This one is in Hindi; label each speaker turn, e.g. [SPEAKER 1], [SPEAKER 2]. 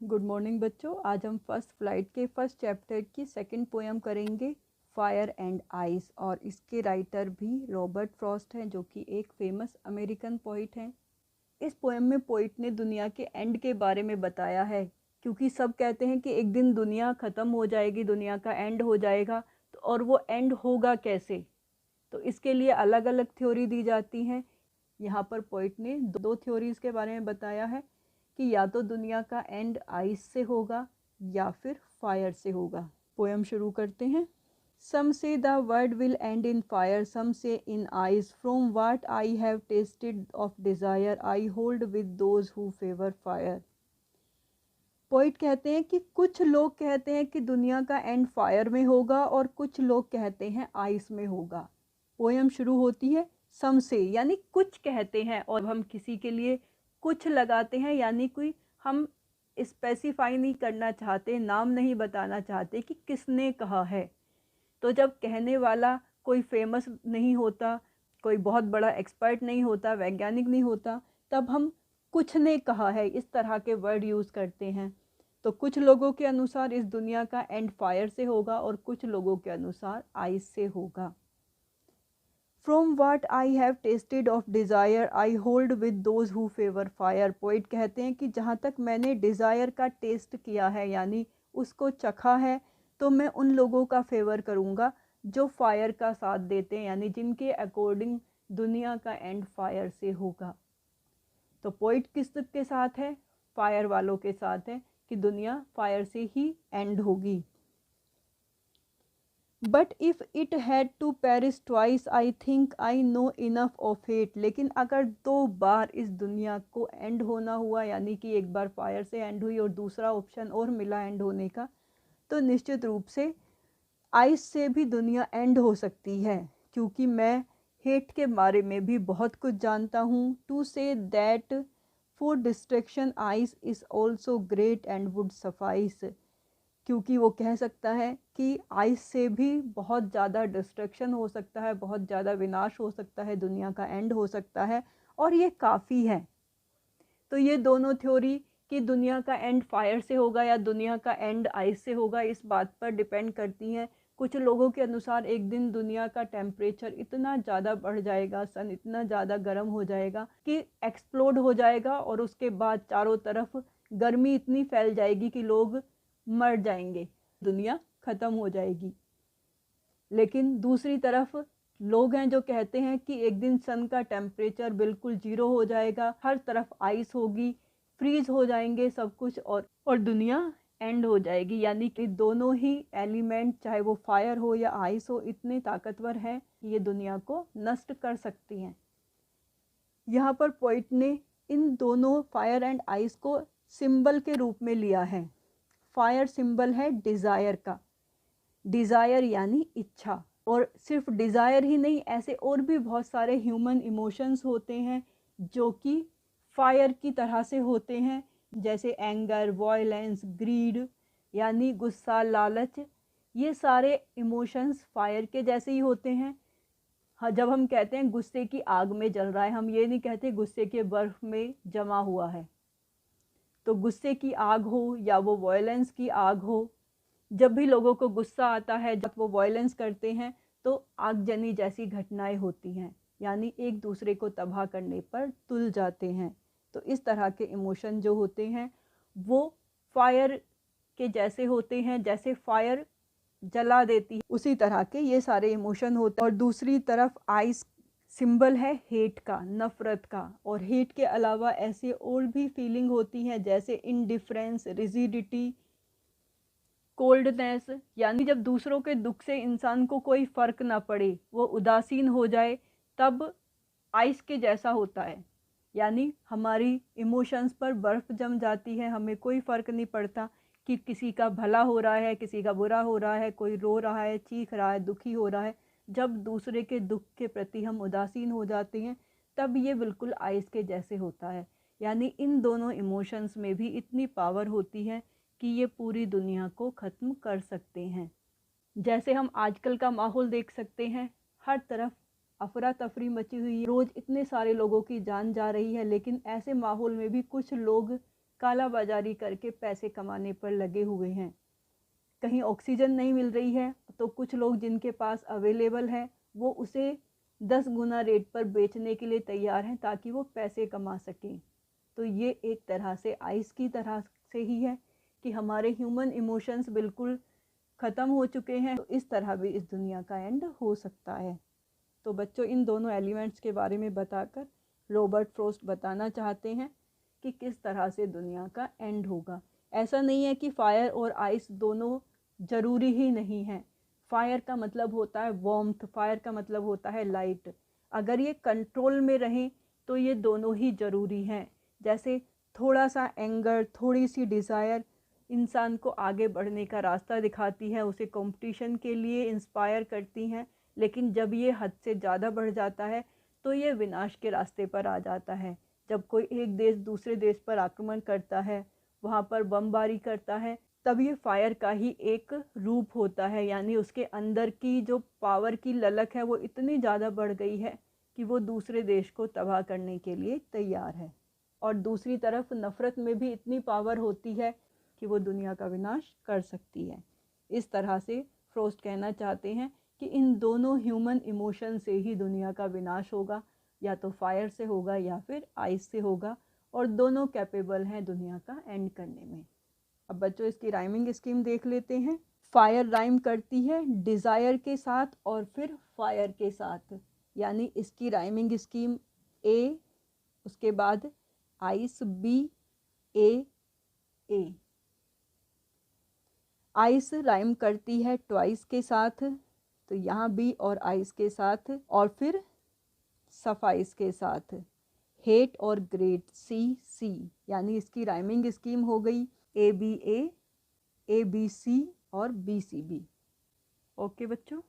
[SPEAKER 1] गुड मॉर्निंग बच्चों। आज हम फर्स्ट फ्लाइट के फर्स्ट चैप्टर की सेकंड पोएम करेंगे, फायर एंड आइस। और इसके राइटर भी रॉबर्ट फ्रॉस्ट हैं, जो कि एक फेमस अमेरिकन पोइट हैं। इस पोएम में पोइट ने दुनिया के एंड के बारे में बताया है, क्योंकि सब कहते हैं कि एक दिन दुनिया ख़त्म हो जाएगी, दुनिया का एंड हो जाएगा। तो और वो एंड होगा कैसे, तो इसके लिए अलग अलग थ्योरी दी जाती हैं। यहाँ पर पोइट ने दो थ्योरीज़ के बारे में बताया है कि या तो दुनिया का एंड आइस से होगा या फिर फायर से होगा। पोएम शुरू करते हैं। Some say the world will end in fire, some say in ice, from what I have tasted of desire, I hold with those who favour fire. Poet कहते हैं कि कुछ लोग कहते हैं कि दुनिया का एंड फायर में होगा और कुछ लोग कहते हैं आइस में होगा। पोएम शुरू होती है सम से, यानी कुछ कहते हैं, और हम किसी के लिए कुछ लगाते हैं, यानी कोई हम स्पेसिफाई नहीं करना चाहते, नाम नहीं बताना चाहते कि किसने कहा है। तो जब कहने वाला कोई फेमस नहीं होता, कोई बहुत बड़ा एक्सपर्ट नहीं होता, वैज्ञानिक नहीं होता, तब हम कुछ ने कहा है इस तरह के वर्ड यूज़ करते हैं। तो कुछ लोगों के अनुसार इस दुनिया का एंड फायर से होगा और कुछ लोगों के अनुसार आइस से होगा। From what I have tasted of desire, I hold with those who favour fire. Poet कहते हैं कि जहाँ तक मैंने डिज़ायर का टेस्ट किया है, यानी उसको चखा है, तो मैं उन लोगों का फेवर करूँगा जो फायर का साथ देते हैं, यानी जिनके अकॉर्डिंग दुनिया का एंड फायर से होगा। तो पोइट किस के साथ है? फायर वालों के साथ है कि दुनिया फायर से ही एंड होगी। But if it had to perish twice, I think I know enough of it. लेकिन अगर दो बार इस दुनिया को एंड होना हुआ, यानी कि एक बार फायर से एंड हुई और दूसरा ऑप्शन और मिला एंड होने का, तो निश्चित रूप से आइस से भी दुनिया एंड हो सकती है, क्योंकि मैं हेट के बारे में भी बहुत कुछ जानता हूँ। To say that for destruction ice is also great and would suffice. क्योंकि वो कह सकता है कि आइस से भी बहुत ज़्यादा डिस्ट्रक्शन हो सकता है, बहुत ज़्यादा विनाश हो सकता है, दुनिया का एंड हो सकता है, और ये काफ़ी है। तो ये दोनों थ्योरी कि दुनिया का एंड फायर से होगा या दुनिया का एंड आइस से होगा, इस बात पर डिपेंड करती हैं। कुछ लोगों के अनुसार एक दिन दुनिया का टेम्परेचर इतना ज़्यादा बढ़ जाएगा, सन इतना ज़्यादा गर्म हो जाएगा कि एक्सप्लोड हो जाएगा, और उसके बाद चारों तरफ गर्मी इतनी फैल जाएगी कि लोग मर जाएंगे, दुनिया ख़त्म हो जाएगी। लेकिन दूसरी तरफ लोग हैं जो कहते हैं कि एक दिन सन का टेम्परेचर बिल्कुल ज़ीरो हो जाएगा, हर तरफ आइस होगी, फ्रीज हो जाएंगे सब कुछ, और दुनिया एंड हो जाएगी। यानी कि दोनों ही एलिमेंट, चाहे वो फायर हो या आइस हो, इतने ताकतवर हैं कि ये दुनिया को नष्ट कर सकती हैं। यहाँ पर पोइट ने इन दोनों फायर एंड आइस को सिंबल के रूप में लिया है। फायर सिंबल है डिज़ायर का, डिज़ायर यानी इच्छा। और सिर्फ डिज़ायर ही नहीं, ऐसे और भी बहुत सारे ह्यूमन इमोशंस होते हैं जो कि फायर की तरह से होते हैं, जैसे एंगर, वॉयलेंस, ग्रीड यानी गुस्सा, लालच। ये सारे इमोशंस फायर के जैसे ही होते हैं। हाँ, जब हम कहते हैं गुस्से की आग में जल रहा है, हम ये नहीं कहते गुस्से के बर्फ में जमा हुआ है। तो गुस्से की आग हो या वो वॉयलेंस की आग हो, जब भी लोगों को गुस्सा आता है, जब वो वॉयलेंस करते हैं, तो आगजनी जैसी घटनाएं होती हैं, यानी एक दूसरे को तबाह करने पर तुल जाते हैं। तो इस तरह के इमोशन जो होते हैं वो फायर के जैसे होते हैं, जैसे फायर जला देती है उसी तरह के ये सारे इमोशन होते हैं। और दूसरी तरफ आइस सिंबल है हेट का, नफ़रत का। और हेट के अलावा ऐसे और भी फीलिंग होती हैं, जैसे इनडिफरेंस, रिजिडिटी, कोल्डनेस। यानी जब दूसरों के दुख से इंसान को कोई फ़र्क ना पड़े, वो उदासीन हो जाए, तब आइस के जैसा होता है। यानी हमारी इमोशंस पर बर्फ़ जम जाती है, हमें कोई फ़र्क नहीं पड़ता कि किसी का भला हो रहा है, किसी का बुरा हो रहा है, कोई रो रहा है, चीख रहा है, दुखी हो रहा है। जब दूसरे के दुख के प्रति हम उदासीन हो जाते हैं, तब ये बिल्कुल आइस के जैसे होता है। यानी इन दोनों इमोशंस में भी इतनी पावर होती है कि ये पूरी दुनिया को ख़त्म कर सकते हैं। जैसे हम आजकल का माहौल देख सकते हैं, हर तरफ अफरा तफरी मची हुई है, रोज़ इतने सारे लोगों की जान जा रही है, लेकिन ऐसे माहौल में भी कुछ लोग काला बाजारी करके पैसे कमाने पर लगे हुए हैं। कहीं ऑक्सीजन नहीं मिल रही है तो कुछ लोग जिनके पास अवेलेबल है वो उसे 10 गुना रेट पर बेचने के लिए तैयार हैं ताकि वो पैसे कमा सकें। तो ये एक तरह से आइस की तरह से ही है कि हमारे ह्यूमन इमोशंस बिल्कुल ख़त्म हो चुके हैं, तो इस तरह भी इस दुनिया का एंड हो सकता है। तो बच्चों, इन दोनों एलिमेंट्स के बारे में बताकर रॉबर्ट फ्रॉस्ट बताना चाहते हैं कि किस तरह से दुनिया का एंड होगा। ऐसा नहीं है कि फायर और आइस दोनों ज़रूरी ही नहीं है। फायर का मतलब होता है वार्मथ, फायर का मतलब होता है लाइट। अगर ये कंट्रोल में रहें तो ये दोनों ही ज़रूरी हैं। जैसे थोड़ा सा एंगर, थोड़ी सी डिज़ायर इंसान को आगे बढ़ने का रास्ता दिखाती है, उसे कंपटीशन के लिए इंस्पायर करती हैं, लेकिन जब ये हद से ज़्यादा बढ़ जाता है तो ये विनाश के रास्ते पर आ जाता है। जब कोई एक देश दूसरे देश पर आक्रमण करता है, वहाँ पर बमबारी करता है, तब ये फायर का ही एक रूप होता है, यानी उसके अंदर की जो पावर की ललक है वो इतनी ज़्यादा बढ़ गई है कि वो दूसरे देश को तबाह करने के लिए तैयार है। और दूसरी तरफ नफ़रत में भी इतनी पावर होती है कि वो दुनिया का विनाश कर सकती है। इस तरह से फ्रॉस्ट कहना चाहते हैं कि इन दोनों ह्यूमन इमोशन से ही दुनिया का विनाश होगा, या तो फायर से होगा या फिर आइस से होगा, और दोनों कैपेबल हैं दुनिया का एंड करने में। अब बच्चों, इसकी राइमिंग स्कीम देख लेते हैं। फायर राइम करती है डिज़ायर के साथ और फिर फायर के साथ, यानी इसकी राइमिंग स्कीम ए, उसके बाद आइस बी, ए ए। आइस राइम करती है ट्वाइस के साथ, तो यहाँ बी और आइस के साथ, और फिर सफाइस के साथ। हेट और ग्रेट सी सी, यानी इसकी राइमिंग स्कीम हो गई ए बी सी और बी सी बी। ओके बच्चों।